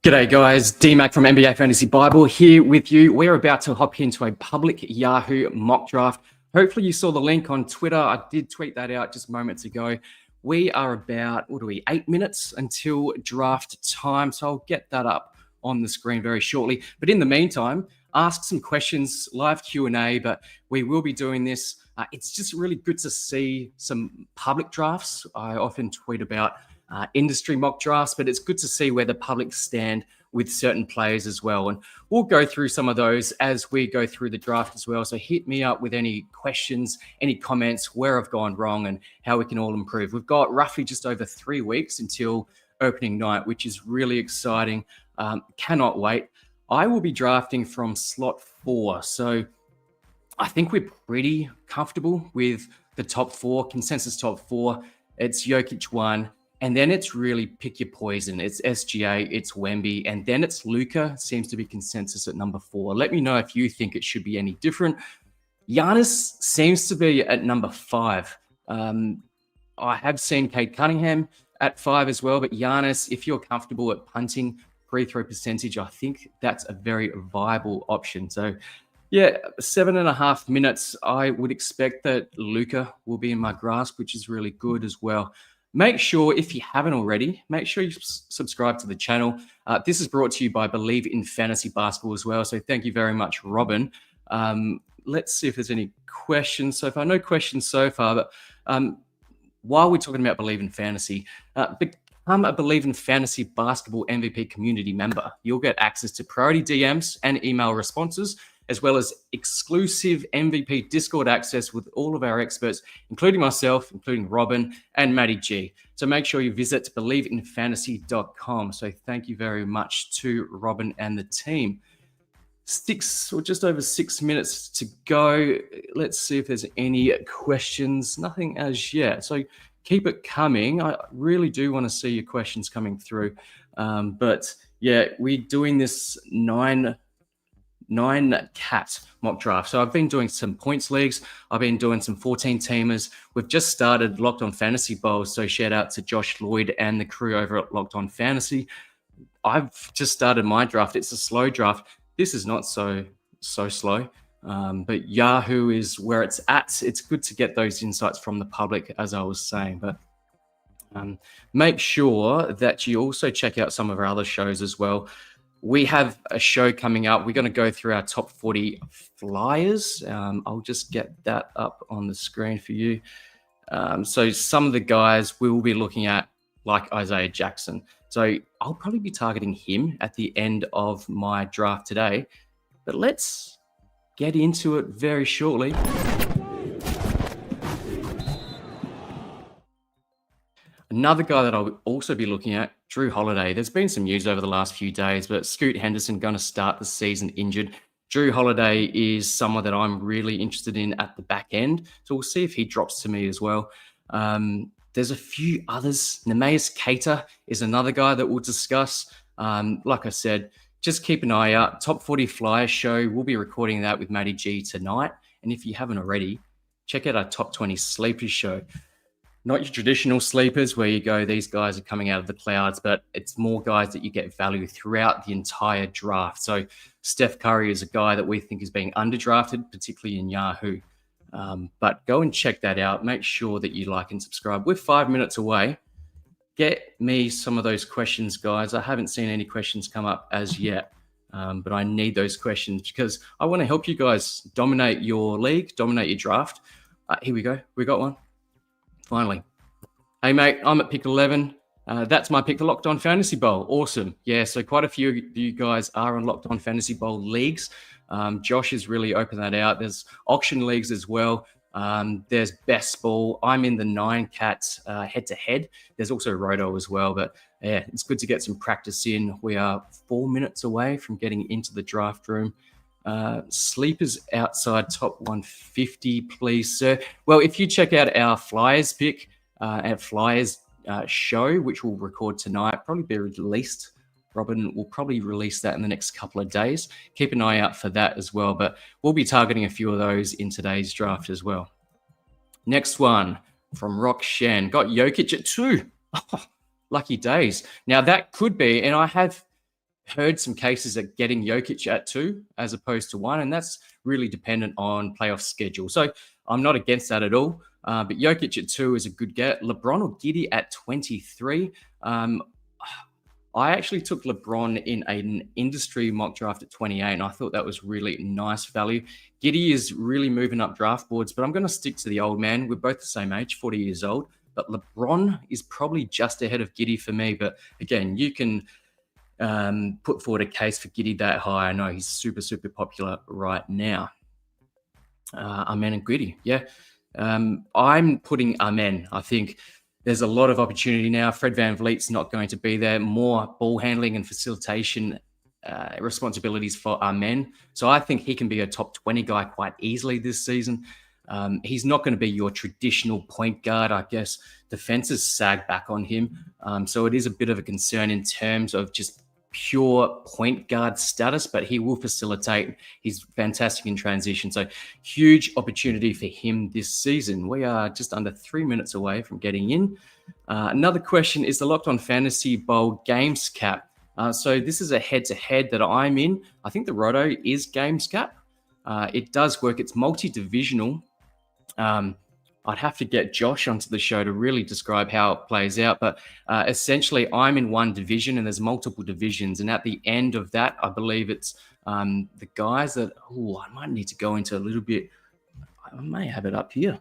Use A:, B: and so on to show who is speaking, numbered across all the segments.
A: G'day guys, DMAC from NBA Fantasy Bible here with you. We're about to hop into a public Yahoo mock draft. Hopefully you saw the link on Twitter. I did tweet that out just moments ago. We are about, 8 minutes until draft time. So I'll get that up on the screen very shortly. But in the meantime, ask some questions, live Q&A, but we will be doing this. It's just really good to see some public drafts. I often tweet about industry mock drafts, but it's good to see where the public stand with certain players as well. And we'll go through some of those as we go through the draft as well. So hit me up with any questions, any comments, where I've gone wrong and how we can all improve. We've got roughly just over 3 weeks until opening night, which is really exciting. Cannot wait. I will be drafting from slot 4. So I think we're pretty comfortable with the top 4, consensus top 4. It's Jokic 1. And then it's really pick your poison. It's SGA, it's Wemby, and then it's Luka. Seems to be consensus at number 4. Let me know if you think it should be any different. Giannis seems to be at number 5. I have seen Cade Cunningham at 5 as well, but Giannis, if you're comfortable at punting, free throw percentage, I think that's a very viable option. So yeah, 7.5 minutes. I would expect that Luka will be in my grasp, which is really good as well. Make sure, if you haven't already, make sure you subscribe to the channel. This is brought to you by Believe in Fantasy Basketball as well. So thank you very much, Robin. Let's see if there's any questions so far. No questions so far, but while we're talking about Believe in Fantasy, become a Believe in Fantasy Basketball MVP community member. You'll get access to priority DMs and email responses, as well as exclusive MVP Discord access with all of our experts, including myself, including Robin and Matty G. So make sure you visit believeinfantasy.com. So thank you very much to Robin and the team. 6 or just over 6 minutes to go. Let's see if there's any questions. Nothing as yet. So keep it coming. I really do want to see your questions coming through. But yeah, we're doing this 9 cat mock draft. So I've been doing some points leagues. I've been doing some 14 teamers. We've just started Locked On Fantasy Bowls. So shout out to Josh Lloyd and the crew over at Locked On Fantasy. I've just started my draft. It's a slow draft. This is not so slow. But Yahoo is where it's at. It's good to get those insights from the public, as I was saying. But make sure that you also check out some of our other shows as well. We have a show coming up. We're going to go through our top 40 flyers. I'll just get that up on the screen for you. So some of the guys we will be looking at, like Isaiah Jackson. So I'll probably be targeting him at the end of my draft today. But let's get into it very shortly. Another guy that I'll also be looking at, Drew Holiday. There's been some news over the last few days, but Scoot Henderson going to start the season injured. Drew Holiday is someone that I'm really interested in at the back end. So we'll see if he drops to me as well. There's a few others. Nemeas Keita is another guy that we'll discuss. Like I said, just keep an eye out. Top 40 Flyer show. We'll be recording that with Matty G tonight. And if you haven't already, check out our Top 20 Sleepers show. Not your traditional sleepers where you go, these guys are coming out of the clouds, but it's more guys that you get value throughout the entire draft. So Steph Curry is a guy that we think is being underdrafted, particularly in Yahoo. But go and check that out. Make sure that you like and subscribe. We're 5 minutes away. Get me some of those questions, guys. I haven't seen any questions come up as yet, but I need those questions because I want to help you guys dominate your league, dominate your draft. Here we go. We got one. Finally. Hey, mate, I'm at pick 11. That's my pick for Locked On Fantasy Bowl. Awesome. Yeah, so quite a few of you guys are on Locked On Fantasy Bowl leagues. Josh has really opened that out. There's auction leagues as well. There's Best Ball. I'm in the 9 cats head-to-head. There's also Roto as well. But, yeah, it's good to get some practice in. We are 4 minutes away from getting into the draft room. Sleepers outside top 150, please, sir. Well, if you check out our Flyers pick, our Flyers show, which we'll record tonight, probably be released. Robin will probably release that in the next couple of days. Keep an eye out for that as well. But we'll be targeting a few of those in today's draft as well. Next one from Rock Shen. Got Jokic at 2. Oh, lucky days. Now, that could be, and I have heard some cases at getting Jokic at 2 as opposed to 1, and that's really dependent on playoff schedule. So I'm not against that at all. But Jokic at 2 is a good get. LeBron or Giddy at 23. Um, I actually took LeBron in an industry mock draft at 28, and I thought that was really nice value. Giddy is really moving up draft boards, but I'm going to stick to the old man. We're both the same age, 40 years old. But LeBron is probably just ahead of Giddy for me. But again, you can put forward a case for Giddy that high. I know he's super, super popular right now. Amen and Giddy, yeah. I'm putting Amen. I think there's a lot of opportunity now. Fred VanVleet's not going to be there. More ball handling and facilitation responsibilities for Amen. So I think he can be a top 20 guy quite easily this season. He's not going to be your traditional point guard. I guess defenses sag back on him. So it is a bit of a concern in terms of just pure point guard status, but he will facilitate. He's fantastic in transition. So huge opportunity for him this season. We are just under 3 minutes away from getting in. Another question is the Locked On Fantasy Bowl games cap. So this is a head-to-head that I'm in. I think the Roto is games cap. It does work. It's multi-divisional. I'd have to get Josh onto the show to really describe how it plays out. But essentially, I'm in one division and there's multiple divisions. And at the end of that, I believe it's the guys that, I might need to go into a little bit. I may have it up here.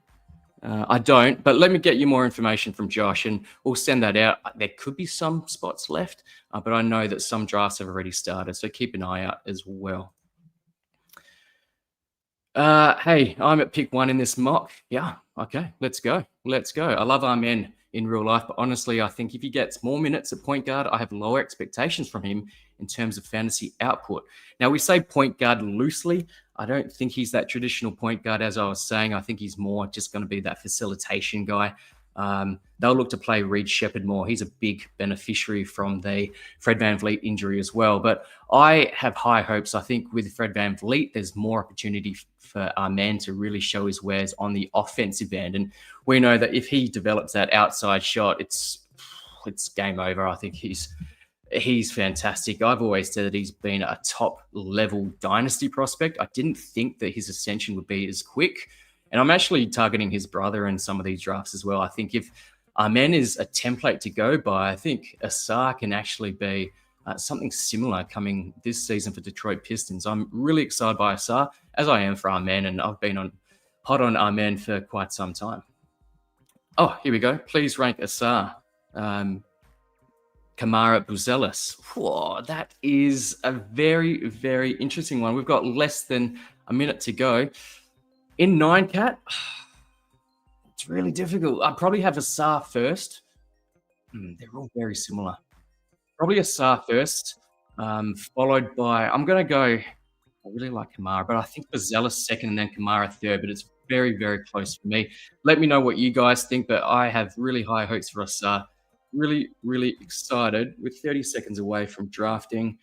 A: I don't, but let me get you more information from Josh and we'll send that out. There could be some spots left, but I know that some drafts have already started. So keep an eye out as well. Hey, I'm at pick 1 in this mock. Yeah, okay, let's go. Let's go. I love Amen in real life, but honestly, I think if he gets more minutes at point guard, I have lower expectations from him in terms of fantasy output. Now, we say point guard loosely. I don't think he's that traditional point guard, as I was saying. I think he's more just going to be that facilitation guy. They'll look to play Reed Shepherd more. He's a big beneficiary from the Fred VanVleet injury as well. But I have high hopes. I think with Fred VanVleet, there's more opportunity for our man to really show his wares on the offensive end. And we know that if he develops that outside shot, it's game over. I think he's fantastic. I've always said that he's been a top level dynasty prospect. I didn't think that his ascension would be as quick. And I'm actually targeting his brother in some of these drafts as well. I think if Amen is a template to go by, I think Asar can actually be something similar coming this season for Detroit Pistons. I'm really excited by Asar, as I am for Amen, and I've been hot on Amen for quite some time. Oh, here we go. Please rank Asar. Kamara Buzelis. Whoa, that is a very, very interesting one. We've got less than a minute to go. In 9-cat, it's really difficult. I'd probably have Asar first. They're all very similar. Probably Asar first, followed by, I'm going to go, I really like Kamara, but I think Buzelis second and then Kamara third, but it's very, very close for me. Let me know what you guys think, but I have really high hopes for Asar. Really, really excited. We're 30 seconds away from drafting.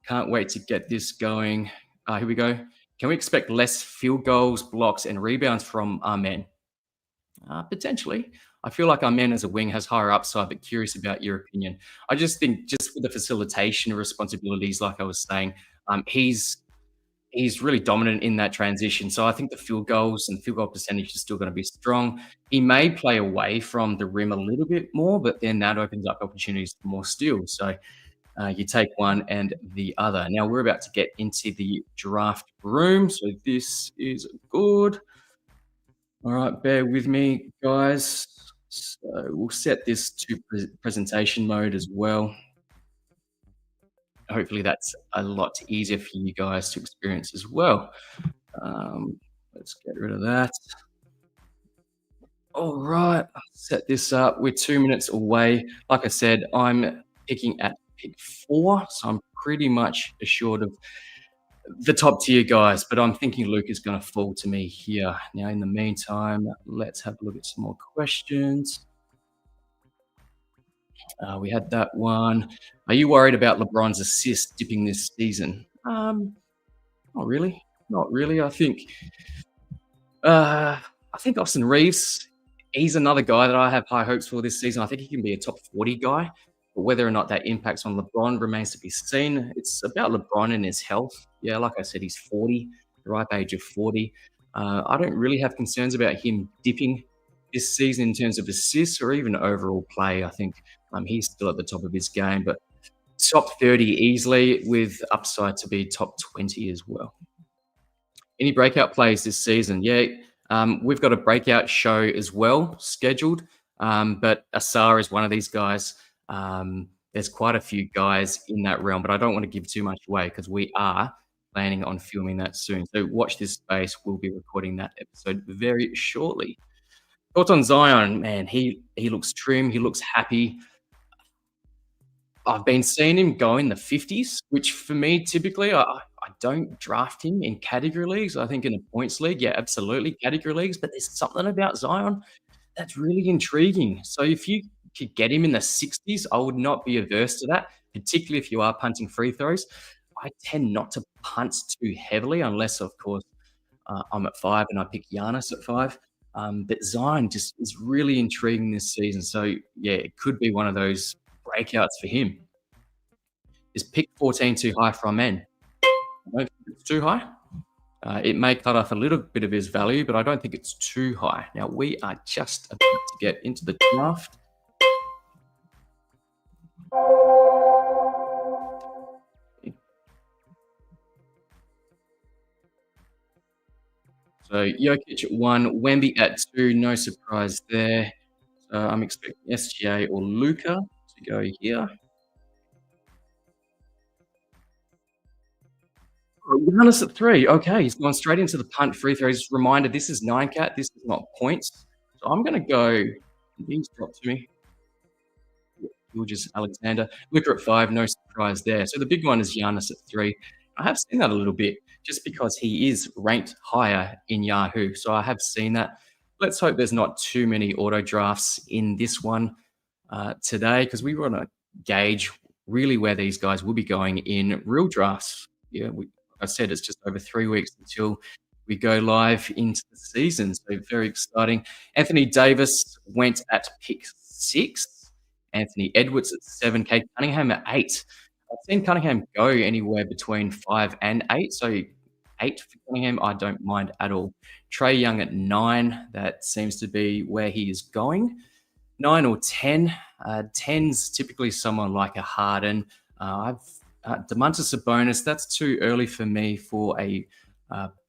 A: Can't wait to get this going. Here we go. Can we expect less field goals, blocks, and rebounds from Amen? Potentially. I feel like Amen as a wing has higher upside, but curious about your opinion. I just think just with the facilitation responsibilities, like I was saying, he's really dominant in that transition. So I think the field goals and field goal percentage is still going to be strong. He may play away from the rim a little bit more, but then that opens up opportunities for more steals. So you take one and the other. Now we're about to get into the draft room. So this is good. All right, bear with me, guys. So we'll set this to presentation mode as well. Hopefully that's a lot easier for you guys to experience as well. Let's get rid of that. All right, I'll set this up. We're 2 minutes away. Like I said, I'm picking at pick 4, so I'm pretty much assured of the top tier guys, but I'm thinking Luke is going to fall to me here. Now, in the meantime, let's have a look at some more questions. We had that one. Are you worried about LeBron's assists dipping this season? Not really. Not really. I think Austin Reeves, he's another guy that I have high hopes for this season. I think he can be a top 40 guy. But whether or not that impacts on LeBron remains to be seen. It's about LeBron and his health. Yeah, like I said, he's 40, the ripe age of 40. I don't really have concerns about him dipping this season in terms of assists or even overall play. I think he's still at the top of his game, but top 30 easily with upside to be top 20 as well. Any breakout plays this season? Yeah, we've got a breakout show as well scheduled, but Asar is one of these guys. There's quite a few guys in that realm, but I don't want to give too much away because we are planning on filming that soon. So watch this space. We'll be recording that episode very shortly. Thoughts on Zion? Man, he looks trim. He looks happy. I've been seeing him go in the 50s, which for me, typically, I don't draft him in category leagues. I think in a points league, yeah, absolutely, category leagues, but there's something about Zion that's really intriguing. So if you could get him in the 60s, I would not be averse to that, particularly if you are punting free throws. I tend not to punt too heavily unless, of course, I'm at 5 and I pick Giannis at 5. But Zion just is really intriguing this season. So, yeah, it could be one of those breakouts for him. Is pick 14 too high from men? I don't think it's too high. It may cut off a little bit of his value, but I don't think it's too high. Now, we are just about to get into the draft. So Jokic at 1, Wemby at 2, no surprise there. So I'm expecting SGA or Luca to go here. Oh, Giannis at 3. Okay, he's gone straight into the punt free throws. Reminder, this is 9 cat. This is not points. So I'm going to go. He's dropped to me. Georges Alexander. Luka at 5, no surprise there. So the big one is Giannis at 3. I have seen that a little bit just because he is ranked higher in Yahoo. So I have seen that. Let's hope there's not too many auto drafts in this one today because we want to gauge really where these guys will be going in real drafts. Yeah, I said it's just over 3 weeks until we go live into the season. So very exciting. Anthony Davis went at pick 6. Anthony Edwards at 7, Kate Cunningham at 8. I've seen Cunningham go anywhere between 5 and 8, so 8 for Cunningham, I don't mind at all. Trae Young at 9, that seems to be where he is going. 9 or 10. 10's typically someone like a Harden. Domantas Sabonis, that's too early for me for a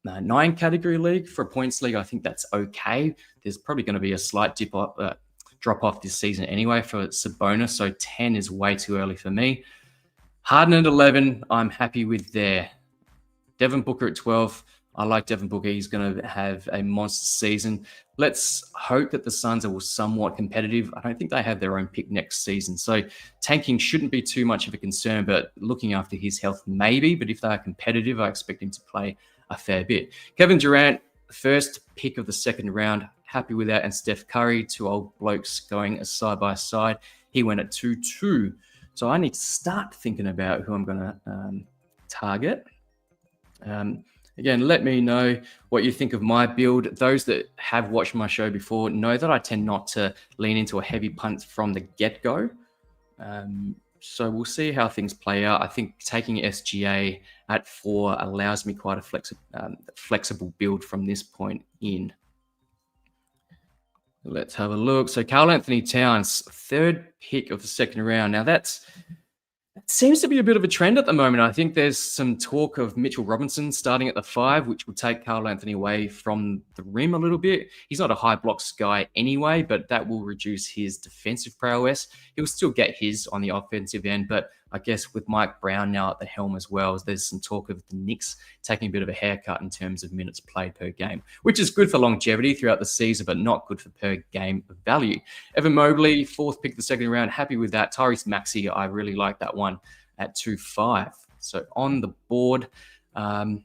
A: 9 category league. For a points league, I think that's okay. There's probably going to be a slight drop off this season anyway for Sabonis, so 10 is way too early for me. Harden at 11, I'm happy with there. Devin Booker at 12, I like Devin Booker. He's going to have a monster season. Let's hope that the Suns are somewhat competitive. I don't think they have their own pick next season, so tanking shouldn't be too much of a concern, but looking after his health maybe, but if they are competitive, I expect him to play a fair bit. Kevin Durant, first pick of the second round, happy with that, and Steph Curry, 2 old blokes going side by side. He went at 2-2. So I need to start thinking about who I'm going to target. Again, let me know what you think of my build. Those that have watched my show before know that I tend not to lean into a heavy punt from the get-go. So we'll see how things play out. I think taking SGA at 4 allows me quite a flexible build from this point in. Let's have a look. So Karl Anthony Towns, 3rd pick of the second round. Now that seems to be a bit of a trend at the moment. I think there's some talk of Mitchell Robinson starting at the 5, which will take Karl Anthony away from the rim a little bit. He's not a high blocks guy anyway, but that will reduce his defensive prowess. He'll still get his on the offensive end, but I guess with Mike Brown now at the helm as well, there's some talk of the Knicks taking a bit of a haircut in terms of minutes played per game, which is good for longevity throughout the season, but not good for per game value. Evan Mobley, 4th pick of the second round, happy with that. Tyrese Maxey, I really like that one at 2-5. So on the board, LeBron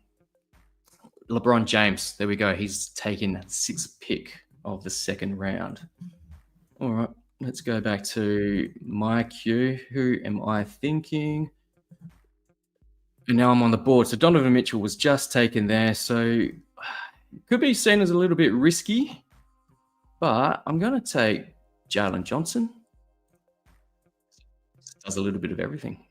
A: James, there we go. He's taken 6th pick of the second round. All right. Let's go back to my queue. Who am I thinking? And now I'm on the board. So Donovan Mitchell was just taken there. So could be seen as a little bit risky, but I'm going to take Jalen Johnson. Does a little bit of everything.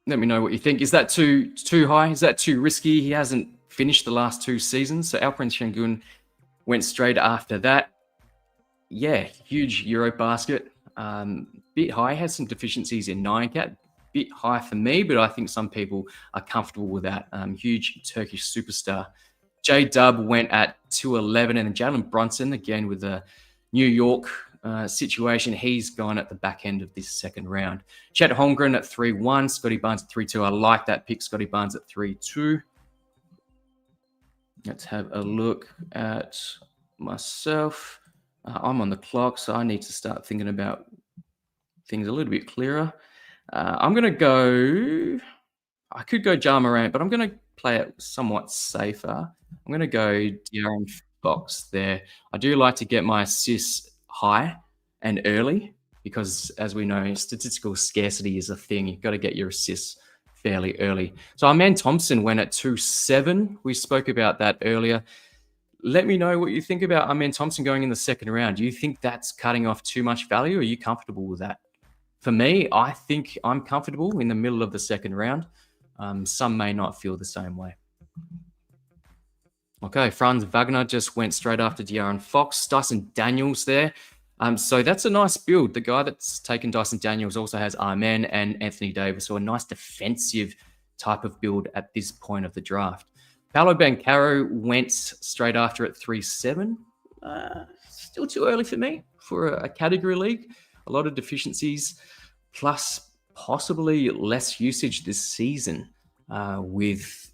A: Let me know what you think. Is that too high? Is that too risky? He hasn't finished the last 2 seasons. So Alperen Şengün went straight after that. Yeah, huge Euro basket. Bit high. Has some deficiencies in 9 cat. Bit high for me, but I think some people are comfortable with that. Huge Turkish superstar. J Dub went at 211, and then Jalen Brunson again with the New York situation. He's gone at the back end of this second round. Chet Holmgren at 3-1, Scotty Barnes at 3-2. I like that pick. Scotty Barnes at 3-2. Let's have a look at myself. I'm on the clock, so I need to start thinking about things a little bit clearer. I'm going to go. I could go Ja Morant, but I'm going to play it somewhat safer. I'm going to go De'Aaron Fox there. I do like to get my assists high and early because, as we know, statistical scarcity is a thing. You've got to get your assists fairly early. So Amen Thompson went at 2-7. We spoke about that earlier. Let me know what you think about Amen Thompson going in the second round. Do you think that's cutting off too much value? Or are you comfortable with that? For me, I think I'm comfortable in the middle of the second round. Some may not feel the same way. Okay, Franz Wagner just went straight after De'Aaron Fox. Dyson Daniels there. So that's a nice build. The guy that's taken Dyson Daniels also has Amen and Anthony Davis. So a nice defensive type of build at this point of the draft. Paolo Banchero went straight after at 3-7. Still too early for me for a category league. A lot of deficiencies, plus possibly less usage this season with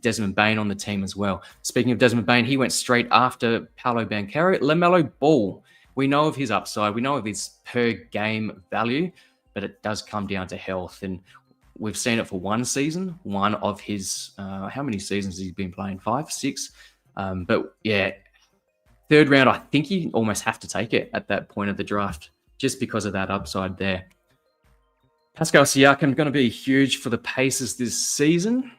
A: Desmond Bane on the team as well. Speaking of Desmond Bane, he went straight after Paolo Banchero. LaMelo Ball, we know of his upside. We know of his per game value, but it does come down to health. And we've seen it for one season, one of his, how many seasons has he been playing? 5, 6? But yeah, third round, I think you almost have to take it at that point of the draft just because of that upside there. Pascal Siakam going to be huge for the Pacers this season.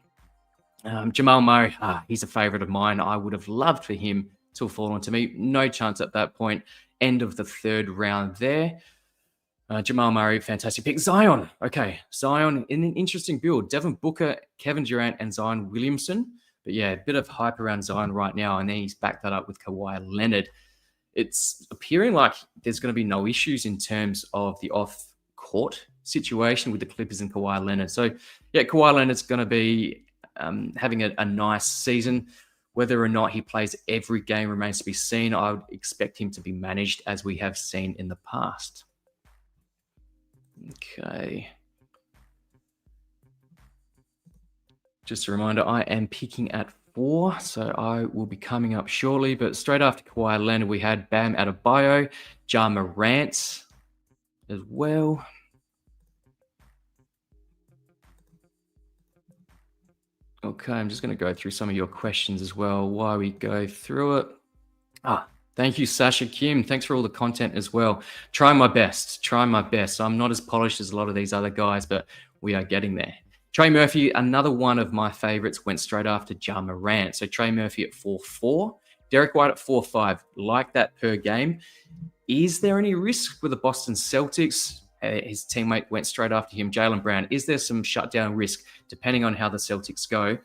A: Jamal Murray, he's a favorite of mine. I would have loved for him to have fallen to me. No chance at that point. End of the third round there. Jamal Murray, fantastic pick. Zion. Okay, Zion in an interesting build. Devin Booker, Kevin Durant, and Zion Williamson. But yeah, a bit of hype around Zion right now, and then he's backed that up with Kawhi Leonard. It's appearing like there's going to be no issues in terms of the off-court situation with the Clippers and Kawhi Leonard. So yeah, Kawhi Leonard's going to be having a nice season. Whether or not he plays every game remains to be seen. I would expect him to be managed as we have seen in the past. Okay. Just a reminder, I am picking at 4, so I will be coming up shortly. But straight after Kawhi Leonard, we had Bam Adebayo, Ja Morant as well. Okay, I'm just going to go through some of your questions as well while we go through it. Thank you, Sasha Kim. Thanks for all the content as well. Trying my best. I'm not as polished as a lot of these other guys, but we are getting there. Trey Murphy, another one of my favorites, went straight after Ja Morant. So Trey Murphy at 4-4. Derek White at 4-5. Like that per game. Is there any risk with the Boston Celtics? His teammate went straight after him, Jaylen Brown. Is there some shutdown risk depending on how the Celtics go?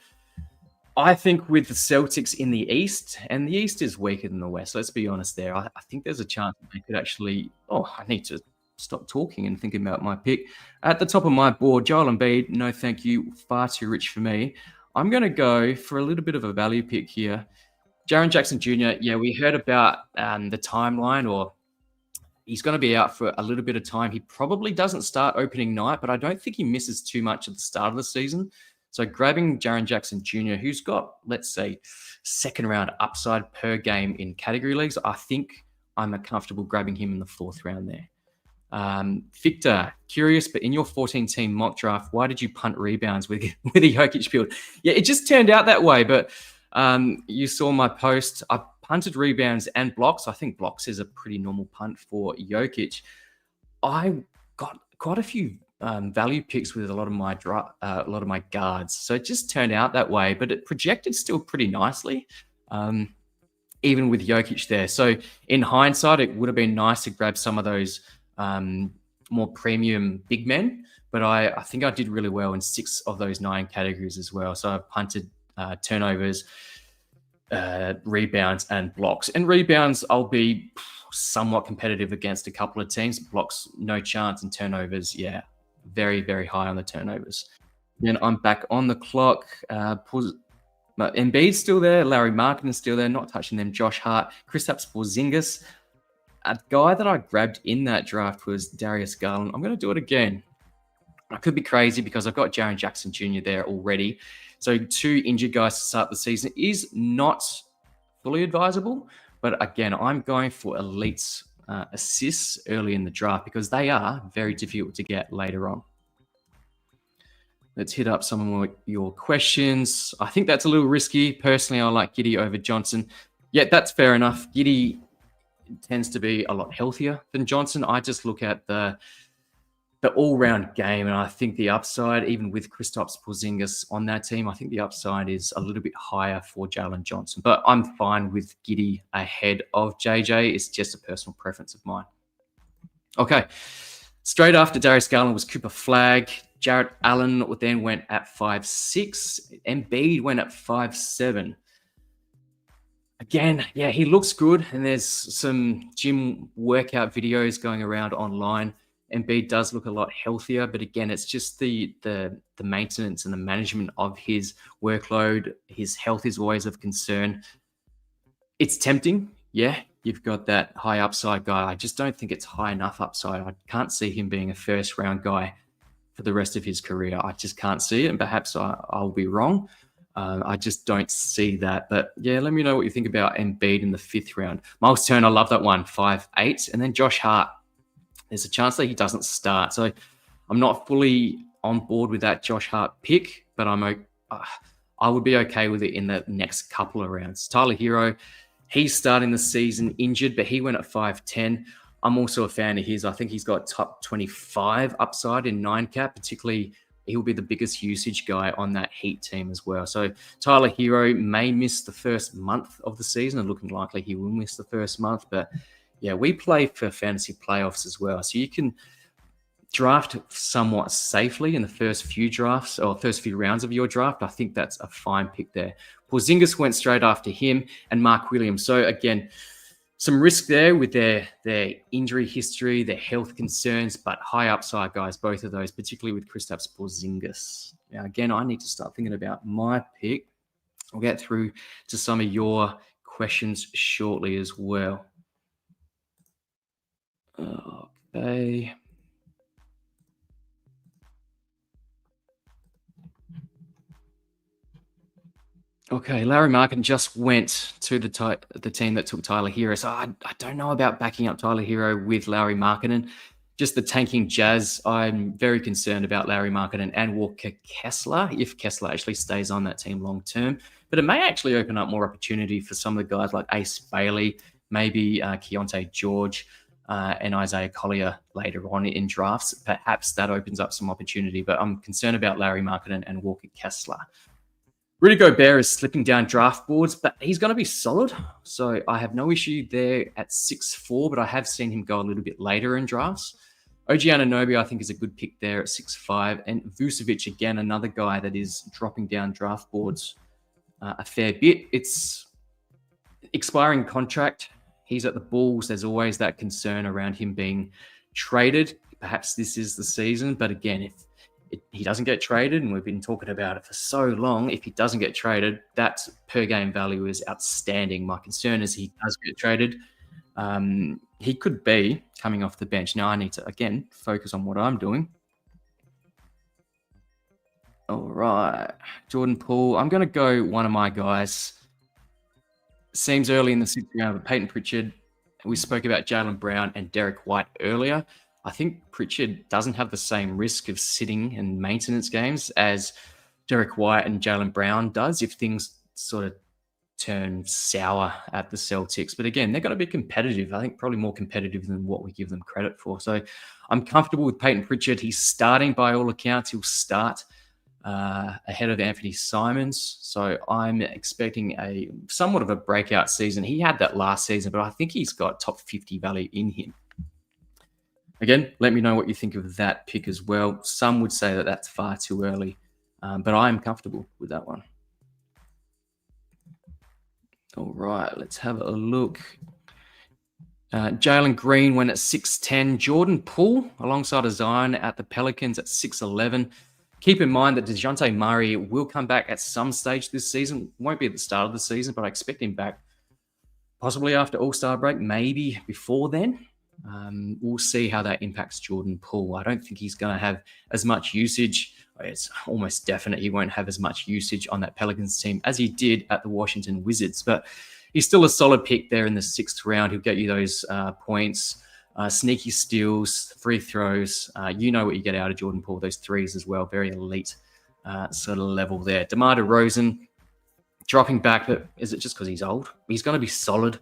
A: I think with the Celtics in the East, and the East is weaker than the West, let's be honest there. I think there's a chance that they could actually... I need to stop talking and thinking about my pick. At the top of my board, Joel Embiid, no thank you, far too rich for me. I'm going to go for a little bit of a value pick here. Jaren Jackson Jr., yeah, we heard about the timeline, or he's going to be out for a little bit of time. He probably doesn't start opening night, but I don't think he misses too much at the start of the season. So grabbing Jaren Jackson Jr., who's got, let's say, second round upside per game in category leagues, I think I'm comfortable grabbing him in the 4th round there. Victor, curious, but in your 14-team mock draft, why did you punt rebounds with a Jokic build? Yeah, it just turned out that way, but you saw my post. I punted rebounds and blocks. I think blocks is a pretty normal punt for Jokic. I got quite a few value picks with a lot of my guards, so it just turned out that way. But it projected still pretty nicely. even with Jokic there. So in hindsight, it would have been nice to grab some of those more premium big men. But I think I did really well in 6 of those 9 categories as well. So I punted turnovers, rebounds, and blocks. And rebounds, I'll be somewhat competitive against a couple of teams. Blocks, no chance. And turnovers, yeah, very, very high on the turnovers. Then I'm back on the clock. Embiid's still there. Larry Markkanen's still there. Not touching them. Josh Hart, Kristaps Porzingis. A guy that I grabbed in that draft was Darius Garland. I'm going to do it again. I could be crazy because I've got Jaren Jackson Jr. there already. So 2 injured guys to start the season is not fully advisable. But again, I'm going for elite assists early in the draft because they are very difficult to get later on. Let's hit up some more your questions. I think that's a little risky. Personally, I like Giddey over Johnson. Yeah, that's fair enough. Giddey tends to be a lot healthier than Johnson. I just look at the all-round game, and I think the upside, even with Kristaps Porzingis on that team, I think the upside is a little bit higher for Jalen Johnson. But I'm fine with Giddey ahead of JJ. It's just a personal preference of mine. Okay. Straight after Darius Garland was Cooper Flagg. Jarrett Allen then went at 5'6". Embiid went at 5'7". Again, yeah, he looks good, and there's some gym workout videos going around online. Embiid does look a lot healthier, but again, it's just the maintenance and the management of his workload. His health is always of concern. It's tempting, yeah. You've got that high upside guy. I just don't think it's high enough upside. I can't see him being a first-round guy for the rest of his career. I just can't see it, and perhaps I'll be wrong. I just don't see that. But yeah, let me know what you think about Embiid in the 5th round. Miles Turner, I love that one, 5'8". And then Josh Hart. There's a chance that he doesn't start. So I'm not fully on board with that Josh Hart pick, but I would be okay with it in the next couple of rounds. Tyler Hero, he's starting the season injured, but he went at 5'10". I'm also a fan of his. I think he's got top 25 upside in 9-cap, particularly he'll be the biggest usage guy on that Heat team as well. So Tyler Hero may miss the first month of the season, and looking likely he will miss the first month. But yeah, we play for fantasy playoffs as well. So you can draft somewhat safely in the first few drafts or first few rounds of your draft. I think that's a fine pick there. Porzingis went straight after him, and Mark Williams. So again, some risk there with their injury history, their health concerns, but high upside guys, both of those, particularly with Kristaps Porzingis. Now, again, I need to start thinking about my pick. I'll get through to some of your questions shortly as well. Okay. Okay, Larry Markin just went to the team that took Tyler Hero. So I don't know about backing up Tyler Hero with Larry Markkinen. Just the tanking Jazz, I'm very concerned about Larry Markkinen and Walker Kessler, if Kessler actually stays on that team long term. But it may actually open up more opportunity for some of the guys like Ace Bailey, maybe Keontae George, and Isaiah Collier later on in drafts. Perhaps that opens up some opportunity. But I'm concerned about Larry Markkinen and Walker Kessler. Rudy Gobert is slipping down draft boards, but he's going to be solid. So I have no issue there at 6'4", but I have seen him go a little bit later in drafts. OG Anunoby, I think, is a good pick there at 6'5". And Vucevic, again, another guy that is dropping down draft boards a fair bit. It's expiring contract. He's at the Bulls. There's always that concern around him being traded. Perhaps this is the season. But again, if he doesn't get traded, and we've been talking about it for so long, if he doesn't get traded, that per game value is outstanding. My concern is he does get traded. He could be coming off the bench. Now I need to, again, focus on what I'm doing. All right. Jordan Poole. I'm going to go one of my guys. Seems early in the 6th round, but Peyton Pritchard. We spoke about Jaylen Brown and Derek White earlier. I think Pritchard doesn't have the same risk of sitting and maintenance games as Derek White and Jaylen Brown does if things sort of turn sour at the Celtics. But again, they're going to be competitive. I think probably more competitive than what we give them credit for. So I'm comfortable with Peyton Pritchard. He's starting by all accounts. He'll start ahead of Anthony Simons. So I'm expecting a somewhat of a breakout season. He had that last season, but I think he's got top 50 value in him. Again, let me know what you think of that pick as well. Some would say that that's far too early, but I'm comfortable with that one. All right, let's have a look. Jalen Green went at 6'10". Jordan Poole alongside of Zion at the Pelicans at 6'11". Keep in mind that DeJounte Murray will come back at some stage this season. Won't be at the start of the season, but I expect him back possibly after All-Star break, maybe before then. We'll see how that impacts Jordan Poole. I don't think he's going to have as much usage. It's almost definite he won't have as much usage on that Pelicans team as he did at the Washington Wizards, but he's still a solid pick there in the 6th round. He'll get you those points, sneaky steals, free throws. You know what you get out of Jordan Poole, those threes as well. Very elite sort of level there. DeMar DeRozan dropping back, but is it just because he's old? He's going to be solid.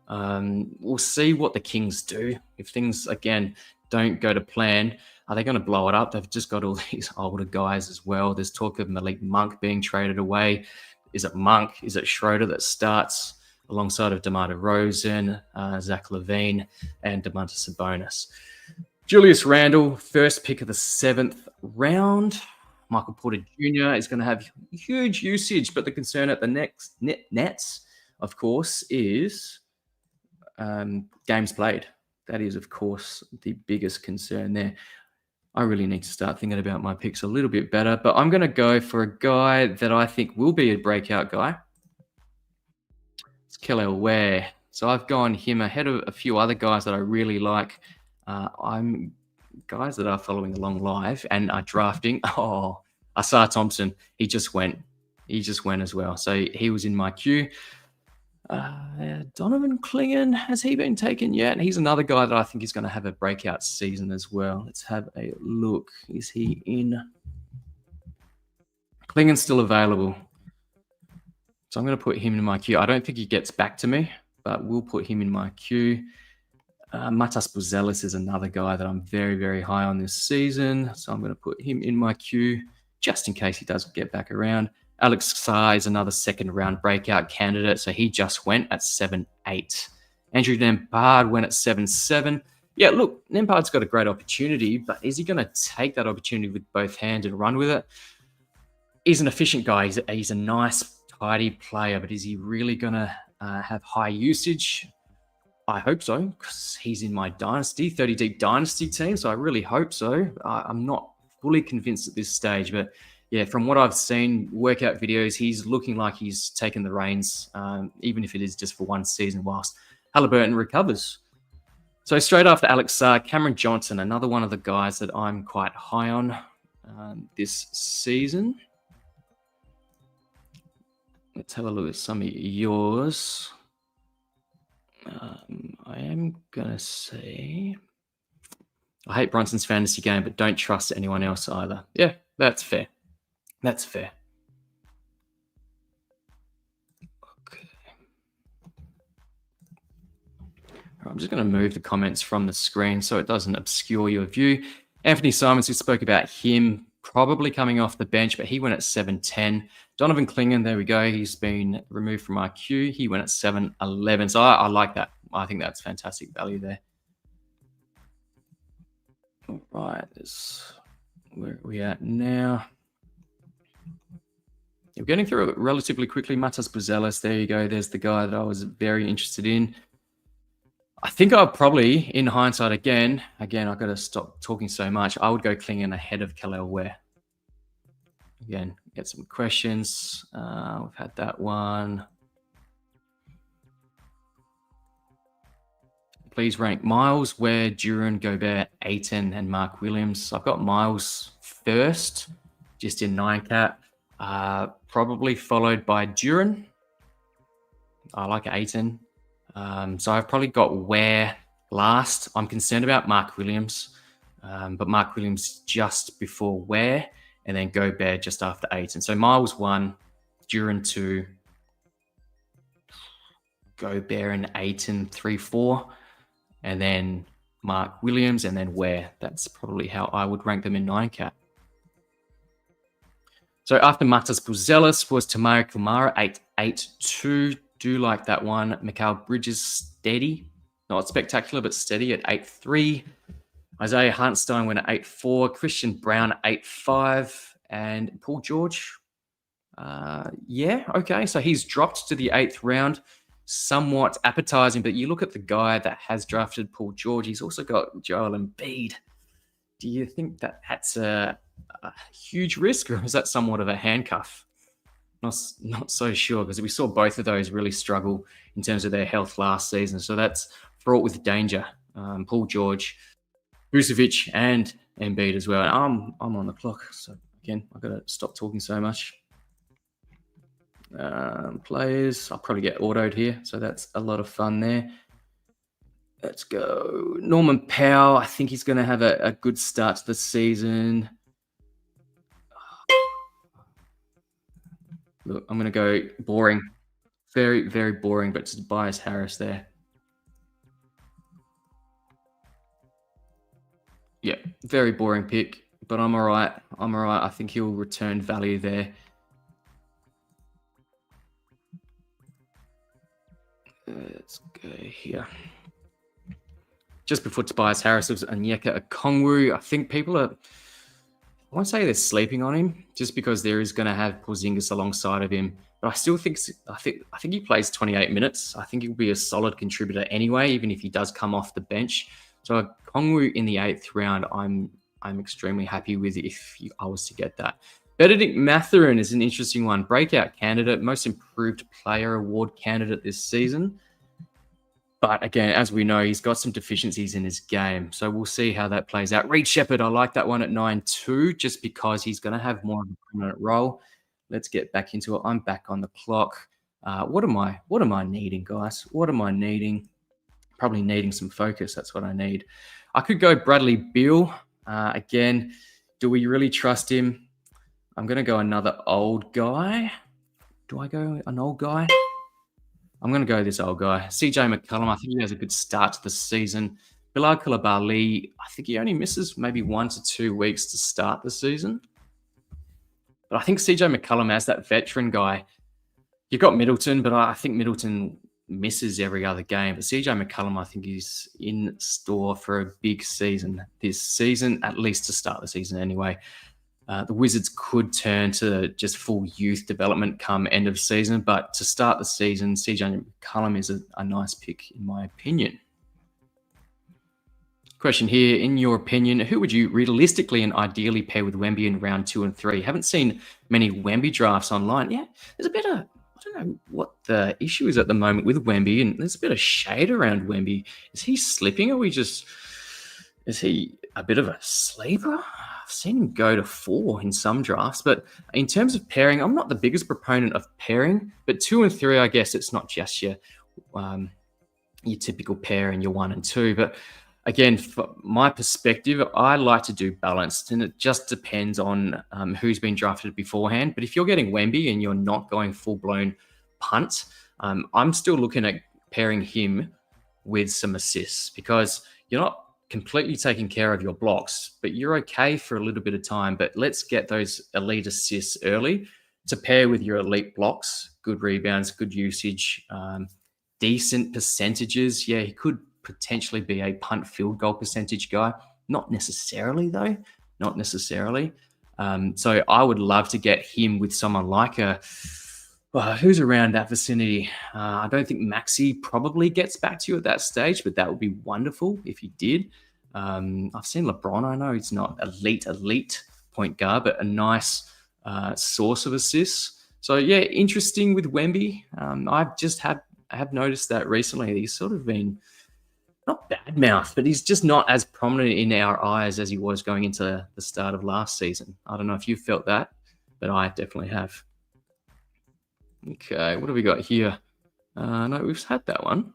A: We'll see what the Kings do. If things, again, don't go to plan, are they going to blow it up? They've just got all these older guys as well. There's talk of Malik Monk being traded away. Is it Monk? Is it Schroeder that starts alongside of DeMar DeRozan, Zach LaVine, and Domantas Sabonis? Julius Randle, first pick of the 7th round. Michael Porter Jr. is going to have huge usage, but the concern at the Nets, of course, is games played. That is, of course, the biggest concern there. I really need to start thinking about my picks a little bit better, but I'm going to go for a guy that I think will be a breakout guy. It's Kelly Ware. So I've gone him ahead of a few other guys that I really like. I'm guys that are following along live and are drafting. Oh, Asar Thompson. He just went as well. So he was in my queue. Donovan Clingan, has he been taken yet? He's another guy that I think is going to have a breakout season as well. Let's have a look. Is he in? Clingan's still available. So I'm going to put him in my queue. I don't think he gets back to me, but we'll put him in my queue. Matas Buzelis is another guy that I'm very, very high on this season. So I'm going to put him in my queue just in case he doesn't get back around. Alex Sai is another 2nd round breakout candidate. So he just went at 7'8". Andrew Nembhard went at 7'7". Yeah, look, Nembhard's got a great opportunity, but is he going to take that opportunity with both hands and run with it? He's an efficient guy. He's a nice, tidy player, but is he really going to have high usage? I hope so, because he's in my Dynasty, 30-deep Dynasty team, so I really hope so. I'm not fully convinced at this stage, but yeah, from what I've seen, workout videos, he's looking like he's taken the reins, even if it is just for one season, whilst Halliburton recovers. So straight after Alex Sarr, Cameron Johnson, another one of the guys that I'm quite high on this season. Let's have a look at some of yours. I am going to say, I hate Brunson's fantasy game, but don't trust anyone else either. Yeah, that's fair. That's fair. Okay. I'm just going to move the comments from the screen so it doesn't obscure your view. Anthony Simons, we spoke about him probably coming off the bench, but he went at 7'10". Donovan Clingan, there we go. He's been removed from our queue. He went at 7'11". So I like that. I think that's fantastic value there. All right. Where are we at now? We're getting through it relatively quickly. Matas Buzelis, there you go. There's the guy that I was very interested in. I think I'll probably, in hindsight again, I've got to stop talking so much. I would go Clingan ahead of Kelly Ware. Again, get some questions. We've had that one. Please rank Miles, Ware, Duran, Gobert, Ayton, and Mark Williams. I've got Miles first, just in 9-cap. Probably followed by Duran. I like Ayton. So I've probably got Ware last. I'm concerned about Mark Williams, but Mark Williams just before Ware, and then Gobert just after Ayton. So Miles 1, Duran 2, Gobert and Ayton 3, 4, and then Mark Williams, and then Ware. That's probably how I would rank them in 9-cap. So after Matas Buzelis was Tamara Kumara, 8.82. Do like that one. Mikhail Bridges, steady. Not spectacular, but steady at 8.3. Isaiah Hartenstein went at 8.4. Christian Brown at 8.5. And Paul George, yeah, okay. So he's dropped to the 8th round. Somewhat appetizing, but you look at the guy that has drafted Paul George, he's also got Joel Embiid. Do you think that that's a huge risk, or is that somewhat of a handcuff? Not so sure, because we saw both of those really struggle in terms of their health last season. So that's fraught with danger. Paul George, Vucevic, and Embiid as well. And I'm on the clock, so again, I've got to stop talking so much. Players, I'll probably get autoed here, so that's a lot of fun there. Let's go. Norman Powell, I think he's going to have a good start to the season. Look, I'm going to go boring. Very, very boring, but Tobias Harris there. Yeah, very boring pick, but I'm all right. I think he'll return value there. Let's go here. Just before Tobias Harris was Onyeka Okongwu. I think people are, I won't say they're sleeping on him just because there is going to have Porzingis alongside of him. But I still think he plays 28 minutes. I think he'll be a solid contributor anyway, even if he does come off the bench. So Okongwu in the 8th round, I'm extremely happy with if I was to get that. Benedict Mathurin is an interesting one. Breakout candidate, most improved player award candidate this season. But again, as we know, he's got some deficiencies in his game. So we'll see how that plays out. Reed Shepherd, I like that one at 9.2 just because he's going to have more of a prominent role. Let's get back into it. I'm back on the clock. What am I needing, guys? What am I needing? Probably needing some focus. That's what I need. I could go Bradley Beal. Again, do we really trust him? I'm going to go another old guy. Do I go an old guy? I'm going to go this old guy. CJ McCollum, I think he has a good start to the season. Bilal Coulibaly, I think he only misses maybe 1 to 2 weeks to start the season. But I think CJ McCollum as that veteran guy. You've got Middleton, but I think Middleton misses every other game. But CJ McCollum, I think he's in store for a big season this season, at least to start the season anyway. The Wizards could turn to just full youth development come end of season, but to start the season, CJ McCollum is a nice pick in my opinion. Question here, in your opinion, who would you realistically and ideally pair with Wemby in round 2 and 3? Haven't seen many Wemby drafts online. Yeah, there's a bit of, I don't know what the issue is at the moment with Wemby, and there's a bit of shade around Wemby. Is he slipping, or is he a bit of a sleeper? I've seen him go to 4 in some drafts, but in terms of pairing, I'm not the biggest proponent of pairing, but 2 and 3, I guess it's not just your typical pair and your 1 and 2. But again, from my perspective, I like to do balanced, and it just depends on who's been drafted beforehand. But if you're getting Wemby and you're not going full-blown punt, I'm still looking at pairing him with some assists, because you're not completely taking care of your blocks, but you're okay for a little bit of time. But let's get those elite assists early to pair with your elite blocks, good rebounds, good usage, decent percentages. Yeah, he could potentially be a punt field goal percentage guy. Not necessarily, though. Not necessarily. So I would love to get him with someone like who's around that vicinity. I don't think Maxey probably gets back to you at that stage, but that would be wonderful if he did. I've seen LeBron. I know he's not elite point guard, but a nice source of assists. So yeah, interesting with Wemby. I have noticed that recently. He's sort of been not bad mouth, but he's just not as prominent in our eyes as he was going into the start of last season. I don't know if you felt that, but I definitely have. Okay, what have we got here? No, we've had that one.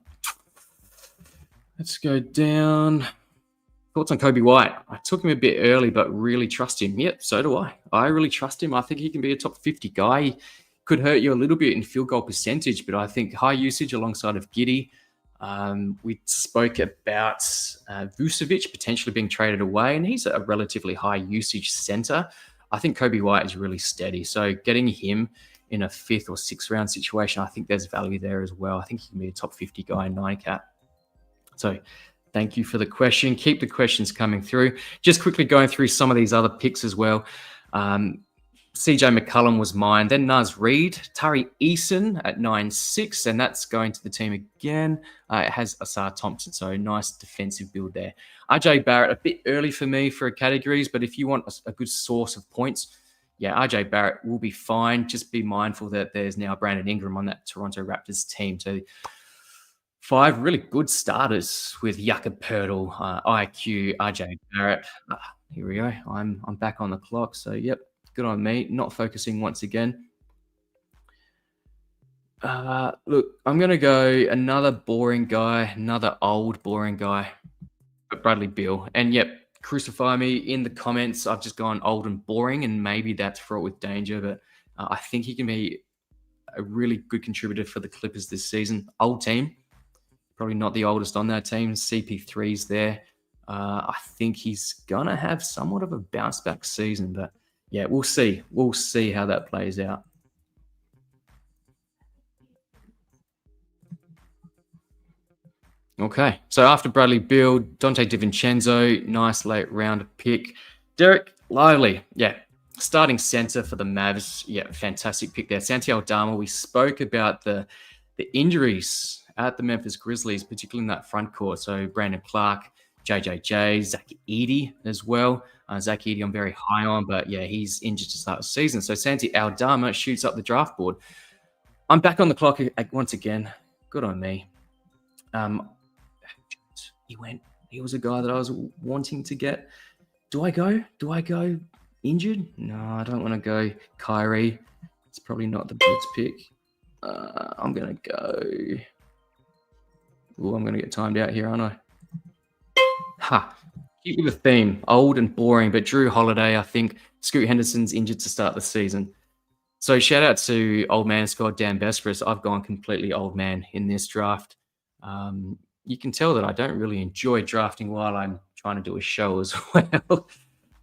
A: Let's go down. Thoughts on Kobe White? I took him a bit early, but really trust him. Yep, so do I. I really trust him. I think he can be a top 50 guy. He could hurt you a little bit in field goal percentage, but I think high usage alongside of Giddey. We spoke about Vucevic potentially being traded away, and he's a relatively high usage center. I think Kobe White is really steady. So getting him in a 5th or 6th round situation, I think there's value there as well. I think he can be a top 50 guy in 9-cat. So thank you for the question. Keep the questions coming through. Just quickly going through some of these other picks as well. CJ McCullum was mine. Then Naz Reid, Tari Eason at 9-6, and that's going to the team again. It has Asar Thompson, so nice defensive build there. RJ Barrett, a bit early for me for categories, but if you want a good source of points, yeah, RJ Barrett will be fine. Just be mindful that there's now Brandon Ingram on that Toronto Raptors team. So 5 really good starters with Jakob Poeltl, IQ, RJ Barrett. Here we go. I'm back on the clock. So, yep, good on me. Not focusing once again. Look, I'm going to go another boring guy, another old boring guy, but Bradley Beal. And, yep, crucify me in the comments. I've just gone old and boring, and maybe that's fraught with danger, but I think he can be a really good contributor for the Clippers this season. Old team. Probably not the oldest on that team. CP3's there. I think he's going to have somewhat of a bounce back season, but yeah, we'll see. We'll see how that plays out. Okay, so after Bradley Beal, Dante DiVincenzo, nice late round pick. Derek Lively, yeah, starting center for the Mavs. Yeah, fantastic pick there. Santi Aldama, we spoke about the injuries at the Memphis Grizzlies, particularly in that front court. So Brandon Clark, JJJ, Zach Edey as well. Zach Edey I'm very high on, but yeah, he's injured to start the season. So Santi Aldama shoots up the draft board. I'm back on the clock once again. Good on me. He was a guy that I was wanting to get. Do I go injured? No, I don't want to go Kyrie. It's probably not the best pick. I'm going to go... Oh, I'm going to get timed out here, aren't I? Keep with the theme. Old and boring, but Drew Holiday, I think. Scoot Henderson's injured to start the season. So shout out to Old Man Squad, Dan Besperis. I've gone completely old man in this draft. You can tell that I don't really enjoy drafting while I'm trying to do a show as well.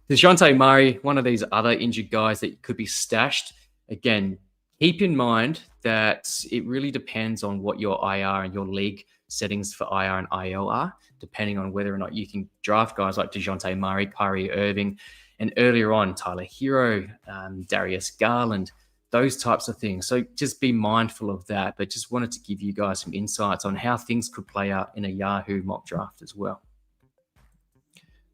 A: DeJounte Murray, one of these other injured guys that could be stashed. Again, keep in mind that it really depends on what your IR and your league settings for IR and IL are, depending on whether or not you can draft guys like DeJounte Murray, Kyrie Irving, and earlier on, Tyler Hero, Darius Garland, those types of things. So just be mindful of that, but just wanted to give you guys some insights on how things could play out in a Yahoo mock draft as well.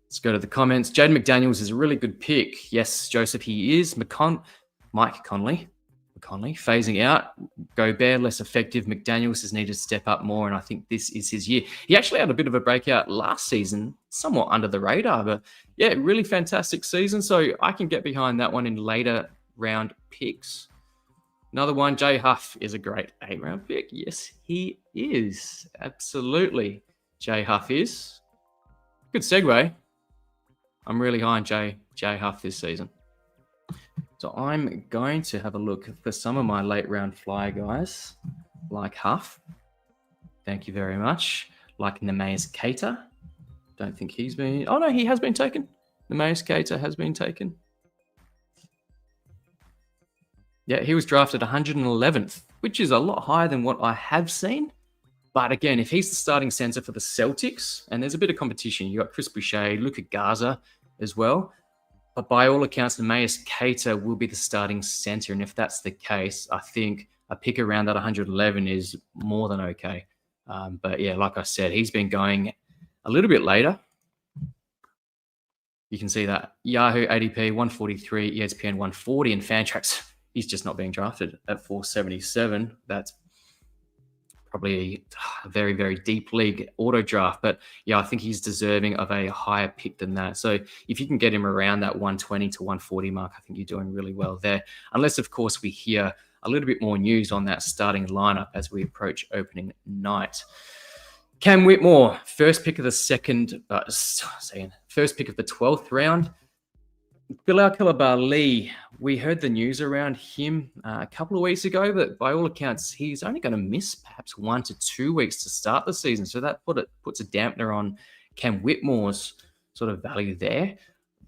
A: Let's go to the comments. Jaden McDaniels is a really good pick. Yes, Joseph, he is. Mike Conley, phasing out. Gobert, less effective. McDaniels has needed to step up more, and I think this is his year. He actually had a bit of a breakout last season, somewhat under the radar, but yeah, really fantastic season. So I can get behind that one in later round picks. Another one, Jay Huff is a great 8th-round pick. Yes, he is. Absolutely. Jay Huff is. Good segue. I'm really high on Jay Huff this season. So I'm going to have a look for some of my late round flyer guys, like Huff. Thank you very much. Like Nemeas Keita. Don't think he's been... Oh, no, he has been taken. Nemeas Keita has been taken. Yeah, he was drafted 111th, which is a lot higher than what I have seen. But again, if he's the starting center for the Celtics, and there's a bit of competition, you got Chris Boucher, Luka Garza as well. But by all accounts, Nemeas Keita will be the starting center. And if that's the case, I think a pick around that 111 is more than okay. But yeah, like I said, he's been going a little bit later. You can see that Yahoo ADP 143, ESPN 140, and Fantrax, he's just not being drafted at 477. That's probably a very, very deep league auto draft. But yeah, I think he's deserving of a higher pick than that. So if you can get him around that 120 to 140 mark, I think you're doing really well there. Unless, of course, we hear a little bit more news on that starting lineup as we approach opening night. Cam Whitmore, first pick of the 12th round. Bilal Coulibaly, we heard the news around him a couple of weeks ago, but by all accounts, he's only going to miss perhaps 1 to 2 weeks to start the season. So that puts a dampener on Cam Whitmore's sort of value there.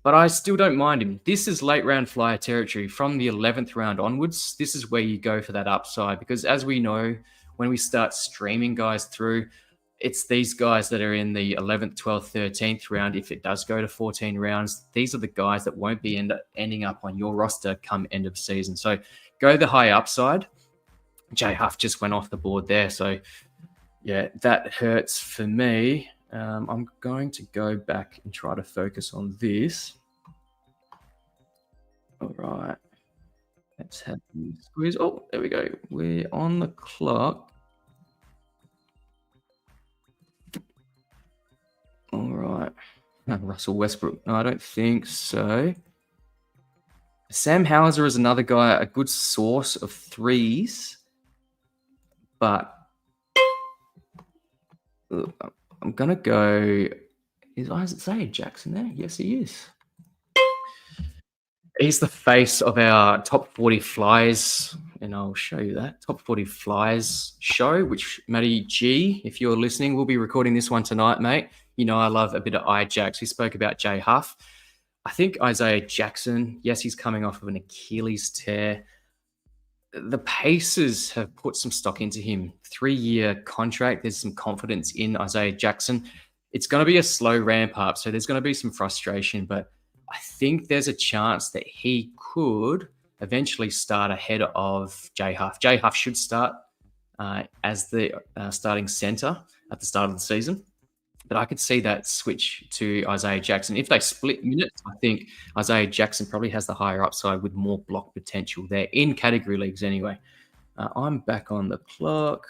A: but I still don't mind him. This is late round flyer territory from the 11th round onwards. This is where you go for that upside because, as we know, when we start streaming guys through, it's these guys that are in the 11th, 12th, 13th round. If it does go to 14 rounds, these are the guys that won't be ending up on your roster come end of season. So go the high upside. Jay Huff just went off the board there. So, yeah, that hurts for me. I'm going to go back and try to focus on this. All right. Let's have the squeeze. Oh, there we go. We're on the clock. All right. Russell Westbrook. No, I don't think so. Sam Hauser is another guy, a good source of threes, but I'm going to go. Is Isaiah Jackson there? Yes, he is. He's the face of our top 40 flyers, and I'll show you that top 40 flyers show, which Matty G, if you're listening, we'll be recording this one tonight, mate. You know, I love a bit of Ijax. We spoke about Jay Huff. I think Isaiah Jackson, yes, he's coming off of an Achilles tear. The Pacers have put some stock into him. 3-year contract. There's some confidence in Isaiah Jackson. It's going to be a slow ramp up, so there's going to be some frustration, but I think there's a chance that he could eventually start ahead of Jay Huff. Jay Huff should start as the starting center at the start of the season. But I could see that switch to Isaiah Jackson. If they split minutes, I think Isaiah Jackson probably has the higher upside with more block potential there in category leagues anyway. I'm back on the clock.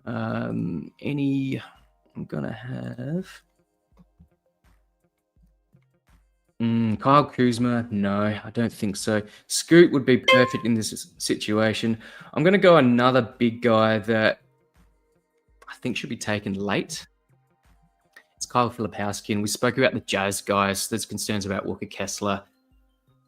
A: I'm going to have... Kyle Kuzma, no, I don't think so. Scoot would be perfect in this situation. I'm going to go another big guy that I think should be taken late. It's Kyle Filipowski, and we spoke about the Jazz guys. There's concerns about Walker Kessler,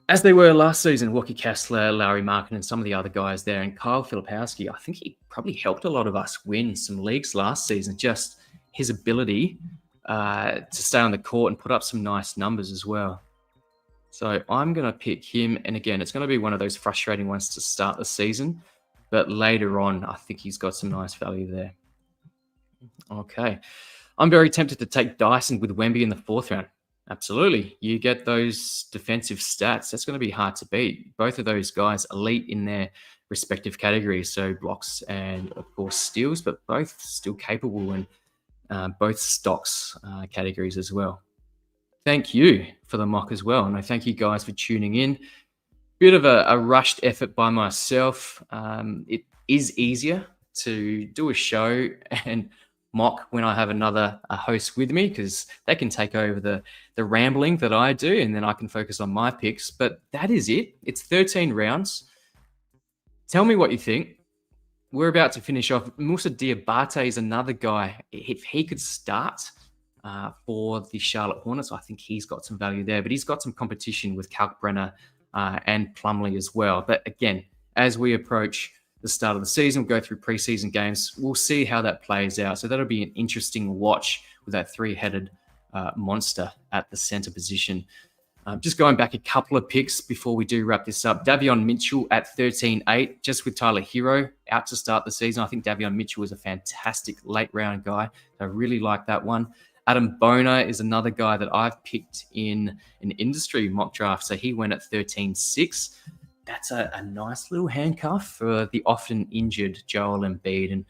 A: as they were last season. Walker Kessler, Larry Markin, and some of the other guys there. And Kyle Filipowski, I think he probably helped a lot of us win some leagues last season. Just his ability to stay on the court and put up some nice numbers as well. So I'm going to pick him. And again, it's going to be one of those frustrating ones to start the season. But later on, I think he's got some nice value there. Okay. I'm very tempted to take Dyson with Wemby in the 4th round. Absolutely. You get those defensive stats. That's going to be hard to beat. Both of those guys elite in their respective categories. So blocks and, of course, steals, but both still capable in both stocks categories as well. Thank you for the mock as well. And I thank you guys for tuning in. Bit of a rushed effort by myself. It is easier to do a show and mock when I have another host with me because they can take over the rambling that I do and then I can focus on my picks. But that is it. It's 13 rounds. Tell me what you think. We're about to finish off. Moussa Diabate is another guy. If he could start for the Charlotte Hornets, I think he's got some value there. But he's got some competition with Kalkbrenner and Plumlee as well. But again, as we approach the start of the season, we'll go through preseason games. We'll see how that plays out. So that'll be an interesting watch with that 3-headed monster at the center position. Just going back a couple of picks before we do wrap this up. Davion Mitchell at 13-8, just with Tyler Hero out to start the season. I think Davion Mitchell is a fantastic late round guy. I really like that one. Adam Boner is another guy that I've picked in an industry mock draft. So he went at 13-6. That's a nice little handcuff for the often injured Joel Embiid. And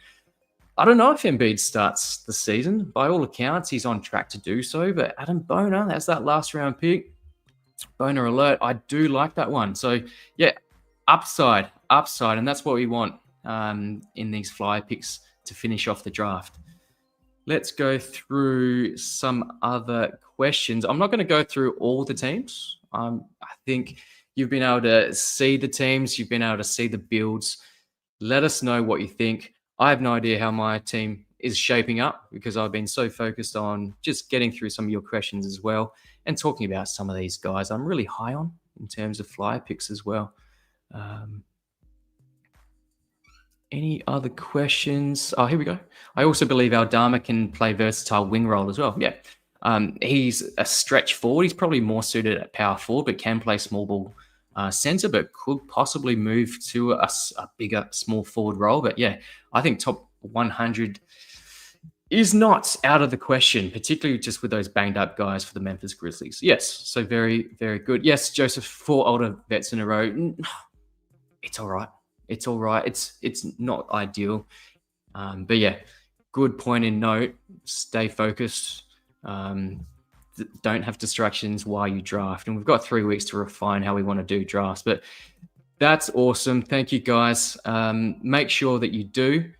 A: I don't know if Embiid starts the season. By all accounts, he's on track to do so. But Adam Boner, that's that last round pick. Boner alert. I do like that one. So, yeah, upside. And that's what we want in these flyer picks to finish off the draft. Let's go through some other questions. I'm not going to go through all the teams. I think you've been able to see the teams. You've been able to see the builds. Let us know what you think. I have no idea how my team is shaping up because I've been so focused on just getting through some of your questions as well and talking about some of these guys I'm really high on in terms of flyer picks as well. Any other questions? Oh, here we go. I also believe Aldama can play versatile wing role as well. Yeah. He's a stretch forward. He's probably more suited at power forward, but can play small ball center, but could possibly move to a bigger small forward role. But yeah, I think top 100 is not out of the question, particularly just with those banged up guys for the Memphis Grizzlies. Yes, so very, very good. Yes, Joseph, 4 older vets in a row. It's all right. It's all right. It's not ideal. But yeah, good point in note. Stay focused. Don't have distractions while you draft. And we've got 3 weeks to refine how we want to do drafts. But that's awesome. Thank you, guys. Make sure that you do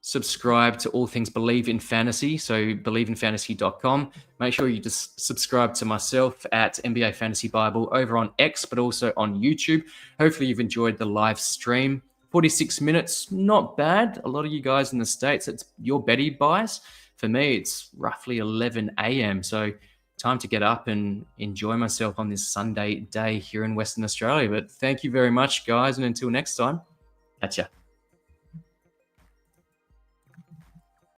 A: subscribe to all things Believe in Fantasy. So believeinfantasy.com. Make sure you just subscribe to myself at NBA Fantasy Bible over on X, but also on YouTube. Hopefully you've enjoyed the live stream. 46 minutes, not bad. A lot of you guys in the States, it's your Betty buys. For me, it's roughly 11 a.m. So time to get up and enjoy myself on this Sunday day here in Western Australia. But thank you very much, guys. And until next time, catch ya.